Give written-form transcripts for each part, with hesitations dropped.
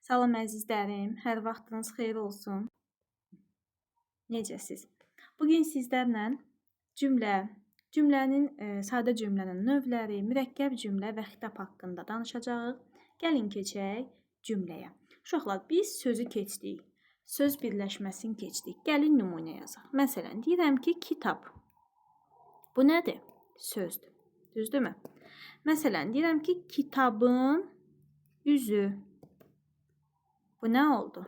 Salam əzizlərim, hər vaxtınız xeyir olsun. Necəsiz? Bugün sizlərlə sadə cümlənin növləri, mürəkkəb cümlə və xitab haqqında danışacağıq. Gəlin keçək cümləyə. Uşaqlar, biz sözü keçdik. Söz birləşməsini keçdik. Gəlin nümunə yazaq. Məsələn, deyirəm ki, kitab. Bu nədir? Sözdür. Düzdürmü? Məsələn, deyirəm ki, kitabın üzü. Bu nə oldu?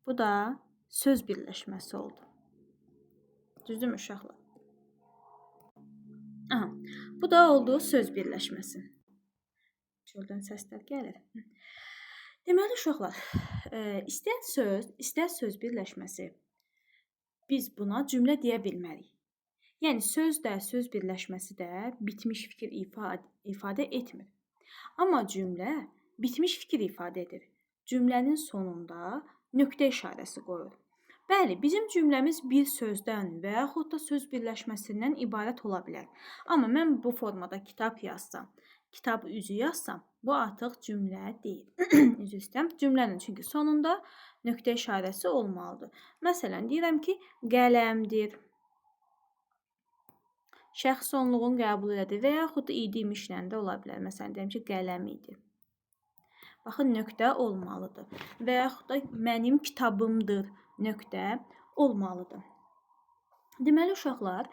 Bu da söz birləşməsi oldu. Düzdürmü uşaqlar? Aha, bu da oldu söz birləşməsi. Şuradan səslər gəlir. Deməli uşaqlar, istər söz birləşməsi, biz buna cümlə deyə bilmərik. Yəni söz birləşməsi də bitmiş fikir ifadə etmir. Amma cümlə bitmiş fikir ifadə edir. Cümlənin sonunda nöqtə işarəsi qoyur. Bəli, bizim cümləmiz bir sözdən və yaxud da söz birləşməsindən ibarət ola bilər. Amma mən bu formada kitab yazsam, kitab üzü yazsam, bu artıq cümlə deyil. Üzr istəyirəm, cümlənin çünki sonunda nöqtə işarəsi olmalıdır. Məsələn, deyirəm ki, qələmdir. Şəxs onluğun qəbul elədi və yaxud da idi imişlə də ola bilər. Məsələn, deyirəm ki, qələm idi. Baxın, nöqtə olmalıdır. Və yaxud da mənim kitabımdır, nöqtə olmalıdır. Deməli, uşaqlar,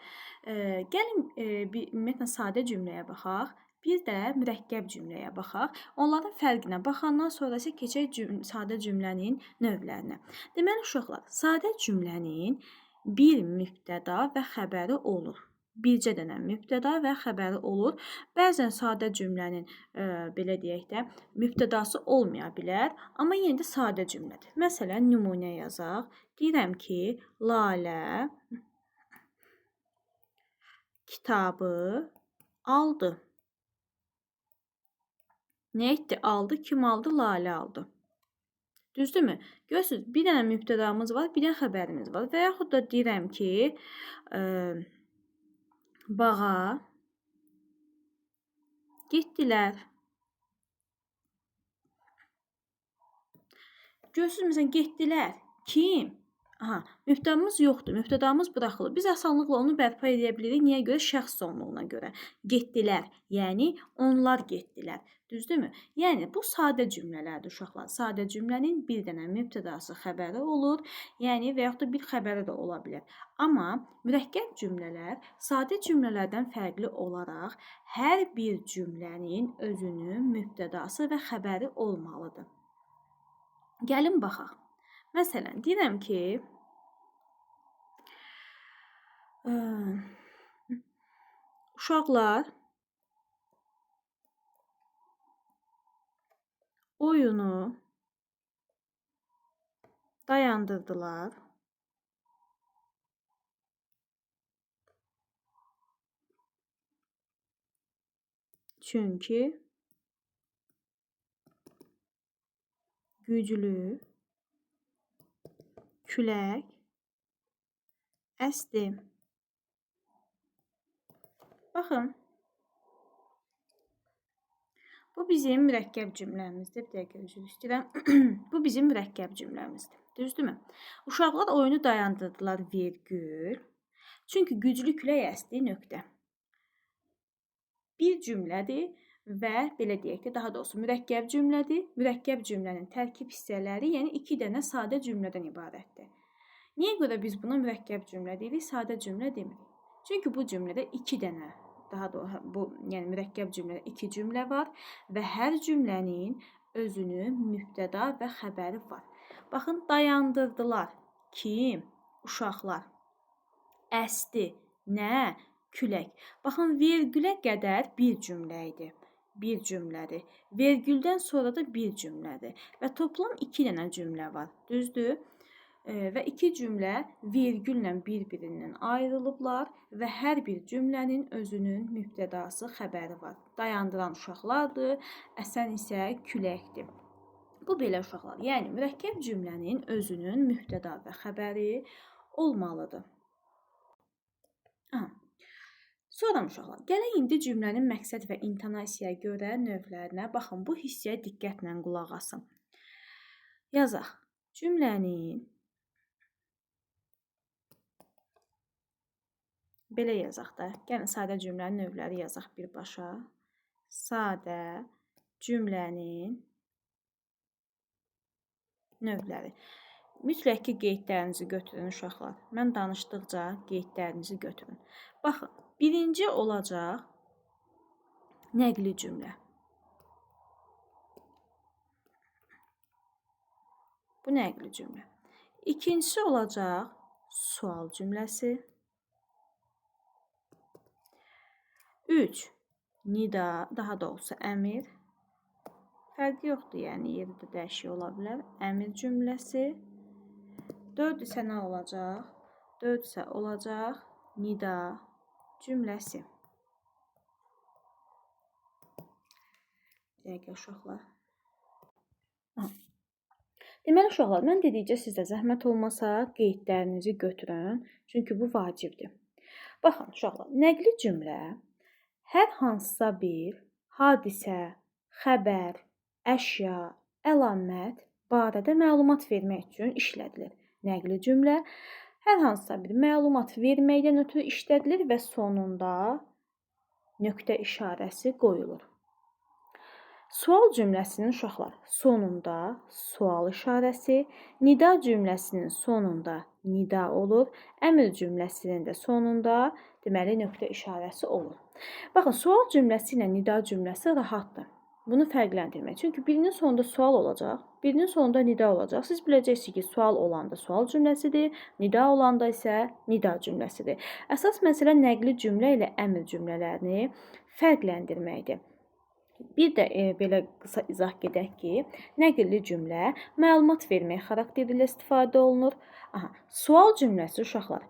gəlin ümumiyyətlə sadə cümləyə baxaq, bir də mürəkkəb cümləyə baxaq. Onların fərqinə baxandan sonra isə keçək sadə cümlənin növlərinə. Deməli, uşaqlar, sadə cümlənin bir mübtəda və xəbəri olur. Bircə dənə mübtəda və xəbəri olur. Bəzən sadə cümlənin, belə deyək də, mübtədası olmaya bilər, amma yenə də sadə cümlədir. Məsələn, nümunə yazaq. Deyirəm ki, Lalə kitabı aldı. Nə etdi? Aldı. Kim aldı? Lalə aldı. Düzdürmü? Görürsünüz, bir dənə mübtədamız var, bir dənə xəbərimiz var. Və yaxud da deyirəm ki, bağa getdilər. Görürsünüz, məsələn, getdilər. Kim? Aha, mübtədamız yoxdur. Mübtədamız buraxılıb. Biz asanlıqla onu bərpa edə bilirik. Niyə görə? Şəxs sonluğuna görə. Getdilər. Yəni, onlar getdilər. Düzdürmü? Yəni, bu sadə cümlələrdir, uşaqlar. Sadə cümlənin bir dənə mübtədası xəbəri olur. Yəni, və yaxud da bir xəbəri də ola bilər. Amma mürəkkəb cümlələr sadə cümlələrdən fərqli olaraq hər bir cümlənin özünün mübtədası və xəbəri olmalıdır. Gəlin baxaq. Məsələn, deyirəm ki, uşaqlar oyunu dayandırdılar. Çünki güclü külək əsdi. Baxın, bu bizim mürəkkəb cümləmizdir. Bir dəqiqə üzr istəyirəm. Bu bizim mürəkkəb cümləmizdir. Düzdürmü? Uşaqlar oyunu dayandırdılar, vergül. Çünki güclü külək əsdi, nöqtə. Bir cümlədir və belə deyək də, daha doğrusu mürəkkəb cümlədir. Mürəkkəb cümlənin tərkib hissələri, yəni 2 dənə sadə cümlədən ibarətdir. Niyə görə biz buna mürəkkəb cümlə deyirik, sadə cümlə demirik? Çünki bu cümlədə 2 dənə, daha doğrusu yəni mürəkkəb cümlədə 2 cümlə var və hər cümlənin özünün mübtəda və xəbəri var. Baxın, dayandırdılar. Kim? Uşaqlar. Əsdi. Nə? Külək. Baxın, vergülə qədər bir cümlə idi. Bir cümlədir. Vergüldən sonra da bir cümlədir. Və toplam 2 dənə cümlə var. Düzdür? Və 2 cümlə vergüllə bir-birindən ayrılıblar və hər bir cümlənin özünün mübtədası, xəbəri var. Dayandıran uşaqlardır, əsən isə küləkdir. Bu belə uşaqlar. Yəni, mürəkkəb cümlənin özünün mübtəda və xəbəri olmalıdır. Aha. Sonra uşaqlar, gələk indi cümlənin məqsəd və intonasiyaya görə növlərinə baxın. Bu hissəyə diqqətlə qulaq asın. Yazaq. Cümlənin belə yazaq da. Gəlin sadə cümlənin növləri yazaq birbaşa. Sadə cümlənin növləri. Mütləq ki, qeydlərinizi götürün uşaqlar. Mən danışdıqca qeydlərinizi götürün. Baxın, birinci olacaq nəqli cümlə. Bu nəqli cümlə. İkincisi olacaq sual cümləsi. 3. Nida, daha doğrusu əmr. Fərqi yoxdur, yəni yerdə dəyişik ola bilər. Əmr cümləsi. 4 isə nə olacaq? 4 isə olacaq nida cümləsi. Bir dəqiqə uşaqlar. Deməli uşaqlar, mən dedikcə sizdə zəhmət olmasa qeydlərinizi götürün, çünki bu vacibdir. Baxın uşaqlar, nəqli cümlə hər hansısa bir hadisə, xəbər, əşya, əlamət barədə məlumat vermək üçün işlədilir. Nəqli cümlə hər hansısa bir məlumat verməkdən ötürü işlədilir və sonunda nöqtə işarəsi qoyulur. Sual cümləsinin uşaqlar sonunda sual işarəsi, nida cümləsinin sonunda nida olur, əmr cümləsinin də sonunda deməli nöqtə işarəsi olur. Baxın, sual cümləsi ilə nida cümləsi rahatdır. Bunu fərqləndirmək. Çünki birinin sonunda sual olacaq, birinin sonunda nida olacaq. Siz biləcəksiniz ki, sual olanda sual cümləsidir, nida olanda isə nida cümləsidir. Əsas məsələ nəqli cümlə ilə əmr cümlələrini fərqləndirməkdir. Bir də belə qısa izah gedək ki, nəqli cümlə məlumat vermək xarakterli ilə istifadə olunur. Sual cümləsi uşaqlar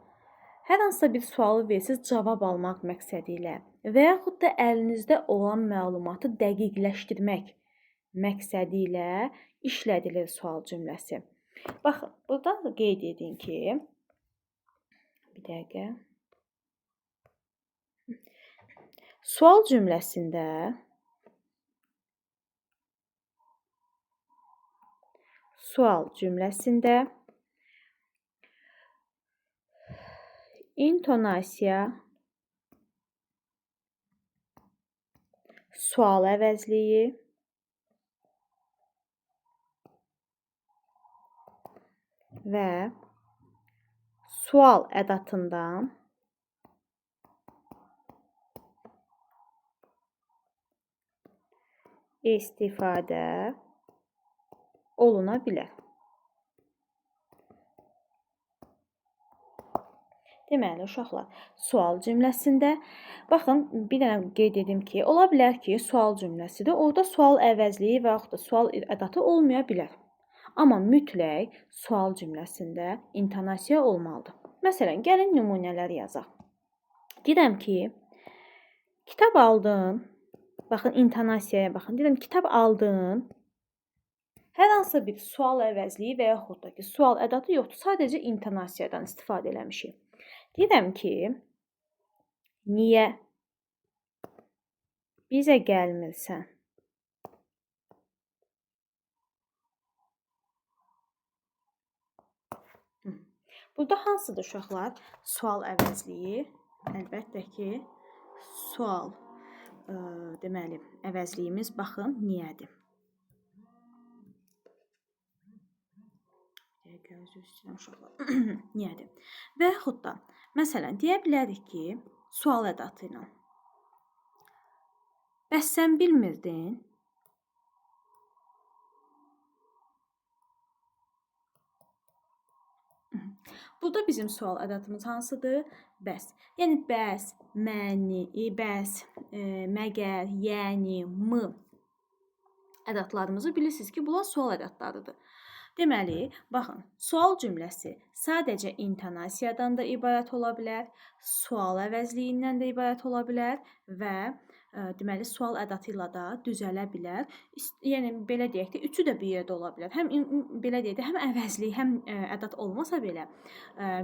hər hansısa bir sualı versiniz cavab almaq məqsədi ilə və yaxud da əlinizdə olan məlumatı dəqiqləşdirmək məqsədi ilə işlədilir sual cümləsi. Baxın, buradan da qeyd edin ki, bir dəqiqə. Sual cümləsində intonasiya, sual əvəzliyi və sual ədatından istifadə oluna bilər. Deməli, uşaqlar, sual cümləsində, baxın, bir dənə qeyd edim ki, ola bilər ki, sual cümləsidir, orada sual əvəzliyi və yaxud da sual ədatı olmaya bilər. Amma mütləq sual cümləsində intonasiya olmalıdır. Məsələn, gəlin nümunələr yazaq. Deyirəm ki, kitab aldın, baxın, intonasiyaya baxın, deyirəm, kitab aldın, hər hansısa bir sual əvəzliyi və yaxud da ki, sual ədatı yoxdur, sadəcə intonasiyadan istifadə eləmişik. Deyirəm ki, niyə bizə gəlmirsən? Burada hansıdır uşaqlar? Sual əvəzliyi, əlbəttə ki, sual deməli, əvəzliyimiz baxın, niyədir. Niyədir. Və yaxud da, məsələn, deyə bilərik ki, sual ədatı ilə. Bəs sən bilmirdin? Burada bizim sual ədatımız hansıdır? Bəs. Yəni, bəs, məni, bəs, məgər, yəni, mı ədatlarımızı bilirsiniz ki, bunlar sual ədatlarıdır. Deməli, baxın, sual cümləsi sadəcə intonasiyadan da ibarət ola bilər, sual əvəzliyindən də ibarət ola bilər və deməli, sual ədatı ilə də düzələ bilər. Yəni, belə deyək də, üçü də bir yerdə ola bilər. Həm belə deyək də, həm əvəzlik, həm ədat olmasa belə,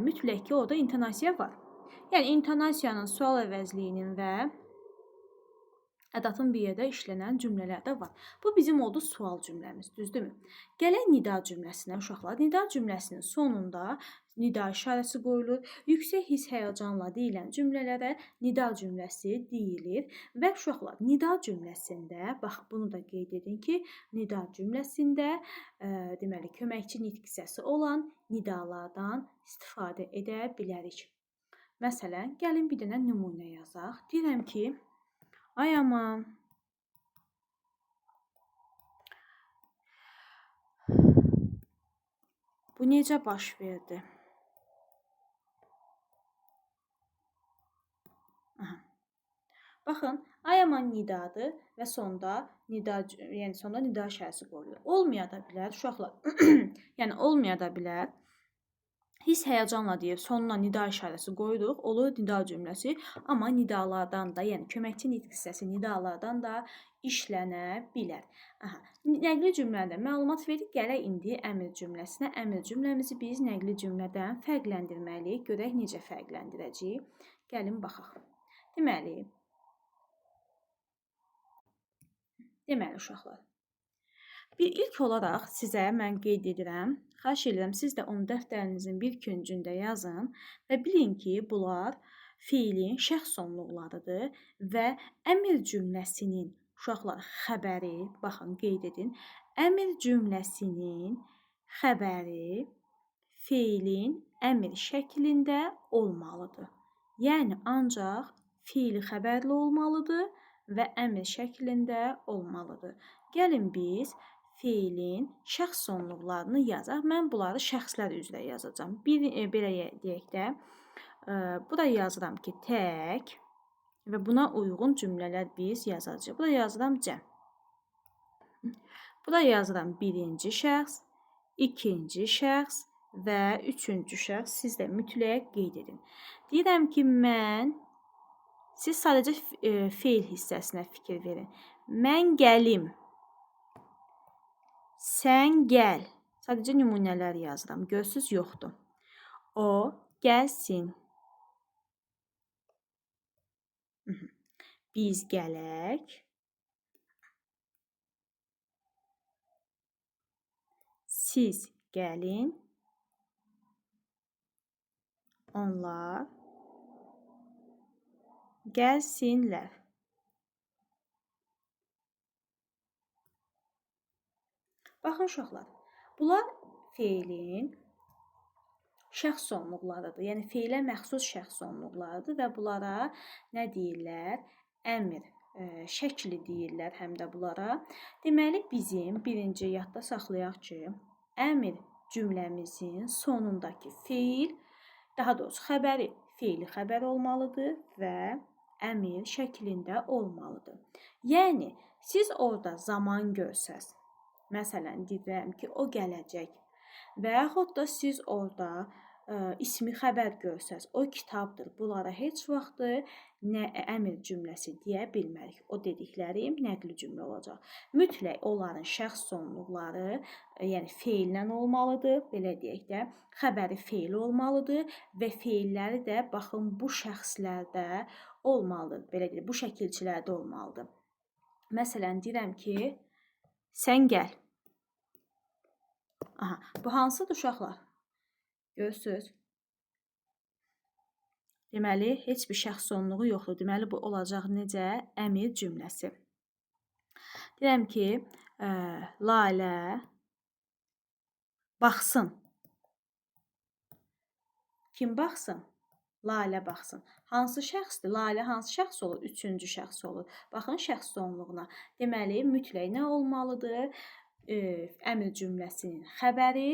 mütləq ki, orada intonasiya var. Yəni, intonasiyanın, sual əvəzliyinin və Ədatın bir yerdə işlənən cümlələr də var. Bu bizim oldu sual cümləmiz, düzdürmü? Gələk nida cümləsinə uşaqlar. Nida cümləsinin sonunda nida işarəsi qoyulur. Yüksək hiss həyəcanla deyilən cümlələrə nida cümləsi deyilir və uşaqlar nida cümləsində, bax bunu da qeyd edin ki, nida cümləsində deməli köməkçi nitq hissəsi olan nidalardan istifadə edə bilərik. Məsələn, gəlin bir dənə nümunə yazaq. Deyirəm ki, ay aman. Bu necə baş verdi? Aha. Baxın, ay aman nidadır və sonda nida, yəni sonda nida işarəsi qoyulur. Olmaya da bilər uşaqlar. Yəni olmaya da bilər. Hiss həyəcanla deyib sonuna nida işarəsi qoyuruq, olur nida cümləsi, amma nidalardan da, yəni köməkçi nitq hissəsi nidalardan da işlənə bilər. Aha. Nəqli cümlədə məlumat verdik, gələk indi əmr cümləsinə. Əmr cümləmizi biz nəqli cümlədən fərqləndirməliyik. Görək necə fərqləndirəcəyik. Gəlin baxaq. Deməli uşaqlar. İlk olaraq sizə mən qeyd edirəm, xahiş edirəm siz də onu dəftərinizin bir küncündə yazın və bilin ki, bunlar fiilin şəxs sonluqlarıdır və əmr cümləsinin uşaqlar xəbəri, baxın qeyd edin, əmr cümləsinin xəbəri fiilin əmr şəklində olmalıdır. Yəni ancaq fiili xəbərli olmalıdır və əmr şəklində olmalıdır. Gəlin biz fiilin şəxs sonluqlarını yazaq. Mən bunları şəxslər üzrə yazacağam. Belə deyək də, bura yazıram ki, tək və buna uyğun cümlələr biz yazacağıq. Bura yazıram cəm. Bura yazıram birinci şəxs, ikinci şəxs və üçüncü şəxs. Siz də mütləq qeyd edin. Deyirəm ki, siz sadəcə feil hissəsinə fikir verin. Mən gəlim. Sən gəl. Sadəcə nümunələr yazıram. Görsüz yoxdur. O gəlsin. Biz gələk. Siz gəlin. Onlar gəlsinlər. Baxın uşaqlar, bunlar feilin şəxs sonluqlarıdır. Yəni feilə məxsus şəxs sonluqlarıdır və bunlara nə deyirlər? Əmr şəkli deyirlər həm də bunlara. Deməli bizim birinci yadda saxlayaq ki, əmr cümləmizin sonundakı feil, daha doğrusu xəbəri feili xəbər olmalıdır və əmr şəklində olmalıdır. Yəni siz orada zaman görsəz, məsələn, deyirəm ki, o gələcək və yaxud da siz orada ismi xəbər görsəz, o kitabdır. Bunlara heç vaxt nə əmr cümləsi deyə bilmərik. O dediklərim nəqli cümlə olacaq. Mütləq onların şəxs sonluqları, yəni feillə olmalıdır, belə deyək də, xəbəri feil olmalıdır və feilləri də baxın bu şəxslərdə olmalıdır. Belə deyək, bu şəkilçilərdə olmalıdır. Məsələn, deyirəm ki, sən gəl. Aha, bu hansıdır uşaqlar? Görürsüz? Deməli, heç bir şəxs sonluğu yoxdur. Deməli, bu olacaq necə? Əmr cümləsi. Deyirəm ki, Lalə baxsın. Kim baxsın? Lalə baxsın. Hansı şəxsdir? Lalə hansı şəxs olur? Üçüncü şəxs olur. Baxın şəxs sonluğuna. Deməli, mütləq nə olmalıdır? Əmr cümləsinin xəbəri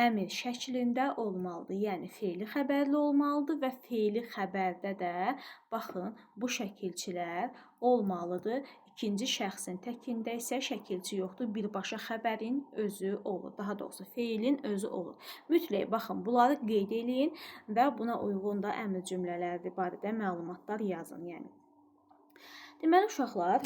əmr şəklində olmalıdır. Yəni feili xəbərli olmalıdır və feili xəbərdə də baxın bu şəkilçilər olmalıdır. İkinci şəxsin təkində isə şəkilçi yoxdur. Birbaşa xəbərin özü olur. Daha doğrusu feilin özü olur. Mütləq baxın bunları qeyd eləyin və buna uyğun da əmr cümlələri barədə məlumatlar yazın. Yəni deməli uşaqlar,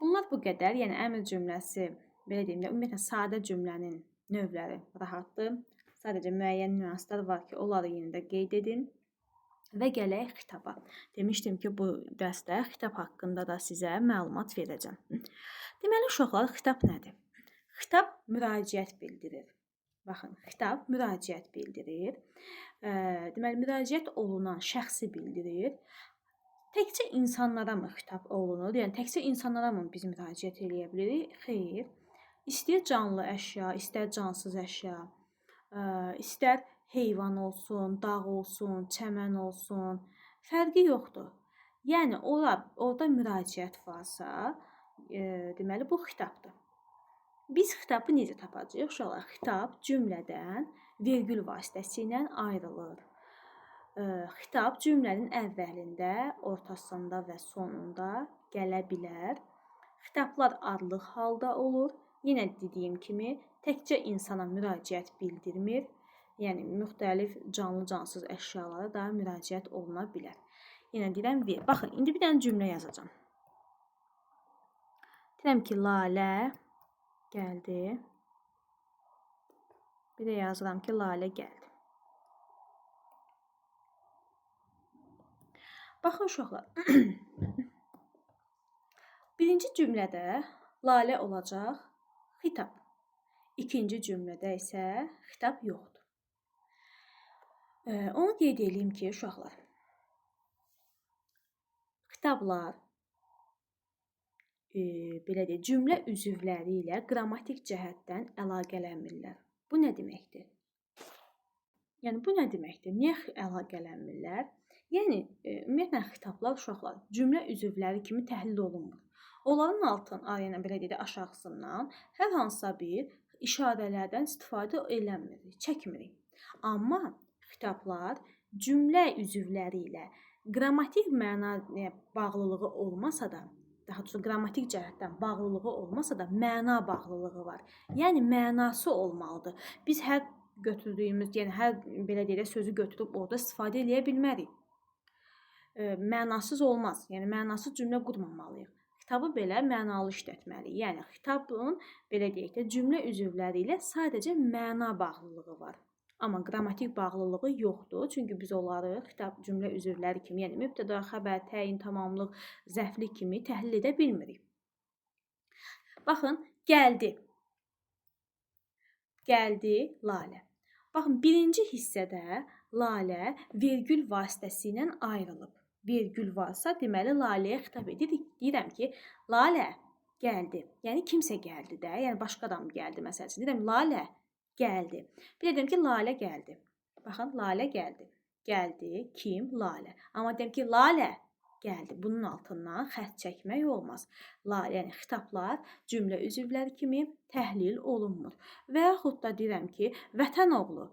bunlar bu qədər. Yəni əmr cümləsi, belə deyim də, ümumiyyətlə sadə cümlənin növləri rahatdır. Sadəcə müəyyən nüanslar var ki, onları yenə də qeyd edin. Və gələk xitaba. Demişdim ki, bu dərsdə xitab haqqında da sizə məlumat verəcəm. Deməli, uşaqlar, xitab nədir? Xitab müraciət bildirir. Baxın, xitab müraciət bildirir. Deməli, müraciət olunan şəxsi bildirir. Təkcə insanlara mı xitab olunur? Yəni, təkcə insanlara mı biz müraciət edə bilirik? Xeyr. İstər canlı əşya, istər cansız əşya, istər heyvan olsun, dağ olsun, çəmən olsun, fərqi yoxdur. Yəni orada müraciət varsa, deməli bu xitabdır. Biz xitabı necə tapacağıq uşaqlar? Xitab cümlədən vergül vasitəsilə ayrılır. Xitab cümlənin əvvəlində, ortasında və sonunda gələ bilər. Xitablar adlıq halda olur. Yenə dediyim kimi, təkcə insana müraciət bildirmir. Yəni, müxtəlif canlı-cansız əşyalara da müraciət oluna bilər. Yenə deyirəm, ver. Baxın, indi bir dənə cümlə yazacağam. Deyirəm ki, Lalə gəldi. Bir də yazıram ki, Lalə gəldi. Baxın, uşaqlar. Birinci cümlədə Lalə olacaq xitab. İkinci cümlədə isə xitab yoxdur. Onu qeyd edeyim ki, uşaqlar, xitablar belə deyək, cümlə üzvləri ilə qrammatik cəhətdən əlaqələnmirlər. Bu nə deməkdir? Yəni, bu nə deməkdir? Niyə əlaqələnmirlər? Yəni, ümumiyyətlə, xitablar, uşaqlar, cümlə üzvləri kimi təhlil olunmur. Onların belə deyək, aşağısından hər hansısa bir işarələrdən istifadə eləmirik, çəkmirik. Amma xitablar cümlə üzvləri ilə qrammatik məna bağlılığı olmasa da, daha doğrusu qrammatik cəhətdən bağlılığı olmasa da məna bağlılığı var. Yəni mənası olmalıdır. Biz hər götürdüyümüz, yəni hər belə deyək, sözü götürüb orada istifadə eləyə bilmərik. Mənasız olmaz. Yəni mənasız cümlə qurmamalıyıq. Xitabı belə mənalı işlətməliyik. Yəni xitabın belə deyək də cümlə üzvləri ilə sadəcə məna bağlılığı var. Amma qrammatik bağlılığı yoxdur. Çünki biz onları xitab cümlə üzvləri kimi, yəni mübtəda, xəbər, təyin, tamamlıq, zərflik kimi təhlil edə bilmirik. Baxın, gəldi. Gəldi Lalə. Baxın, birinci hissədə Lalə vergül vasitəsilə ayrılıb. Vergül varsa, deməli Laləyə xitab edirik. Deyirəm ki, Lalə gəldi. Yəni kimsə gəldi də, yəni başqa adam gəldi məsəl üçün. Deyirəm Lalə gəldi. Bir də deyirəm ki, Lalə gəldi. Baxın, Lalə gəldi. Gəldi kim? Lalə. Amma deyirəm ki, Lalə gəldi. Bunun altından xətt çəkmək olmaz. Yəni xitablar cümlə üzvləri kimi təhlil olunmur. Və yaxud da deyirəm ki, vətən oğlu,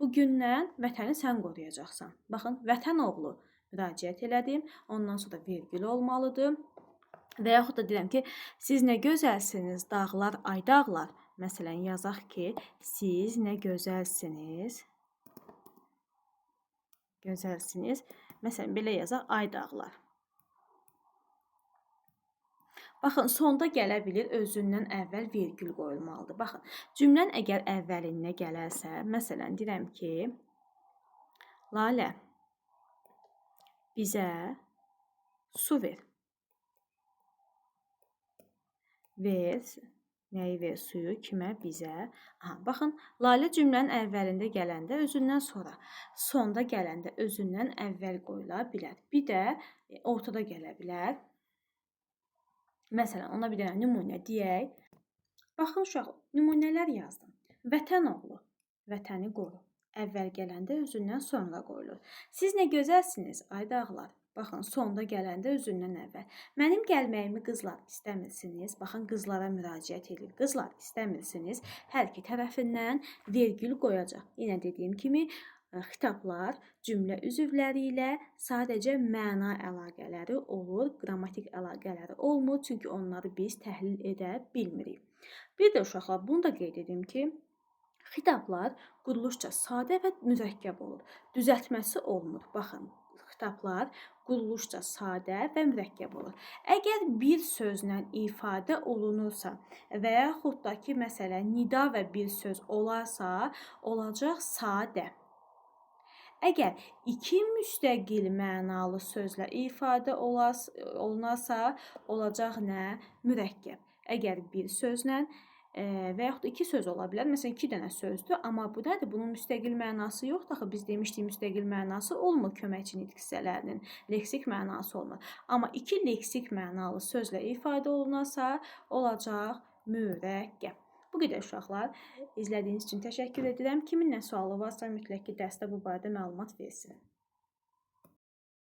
bugündən vətəni sən qoruyacaqsan. Baxın, vətən oğlu müraciət elədim. Ondan sonra vergül olmalıdır. Və yaxud da deyirəm ki, siz nə gözəlsiniz, dağlar, ay dağlar. Məsələn, yazaq ki, siz nə gözəlsiniz. Gözəlsiniz. Məsələn, belə yazaq, ay dağlar. Baxın, sonda gələ bilir, özündən əvvəl vergül qoyulmalıdır. Baxın, cümlənin əgər əvvəlinə gələrsə, məsələn, deyirəm ki, Lalə, bizə su ver. Ver, nəyi ver? Suyu kimə? Bizə. Baxın, Lalə cümlənin əvvəlində gələndə özündən sonra, sonda gələndə özündən əvvəl qoyula bilər. Bir də ortada gələ bilər. Məsələn, ona bir dənə nümunə deyək. Baxın, uşaq, nümunələr yazdım. Vətən oğlu, vətəni qoru. Əvvəl gələndə özündən sonra qoyulur. Siz nə gözəlsiniz, ay dağlar. Baxın, sonda gələndə özündən əvvəl. Mənim gəlməyimi qızlar istəmirsiniz. Baxın, qızlara müraciət edir. Qızlar istəmirsiniz. Hər iki tərəfindən vergül qoyacaq. Yenə dediyim kimi, xitablar cümlə üzvləri ilə sadəcə məna əlaqələri olur, qrammatik əlaqələri olmur, çünki onları biz təhlil edə bilmirik. Bir də uşaqlar, bunu da qeyd edim ki, xitablar quruluşca sadə və mürəkkəb olur. Düzəltməsi olmur. Baxın, xitablar quruluşca sadə və mürəkkəb olur. Əgər bir sözlə ifadə olunursa və yaxud da ki, məsələn, nida və bir söz olarsa, olacaq sadə. Əgər iki müstəqil mənalı sözlə ifadə olunarsa, olacaq nə? Mürəkkəb. Əgər bir sözlə və yaxud da iki söz ola bilər. Məsələn, 2 dənə sözdür, amma bu nədir? Bunun müstəqil mənası yoxdur. Axı biz demişdik müstəqil mənası olmur köməkçi nitq hissələrinin. Leksik mənası olmur. Amma iki leksik mənalı sözlə ifadə olunarsa, olacaq mürəkkəb. Bu qədər uşaqlar. İzlədiyiniz üçün təşəkkür edirəm. Kimin nə sualı varsa mütləq ki, dərsdə bu barədə məlumat versin.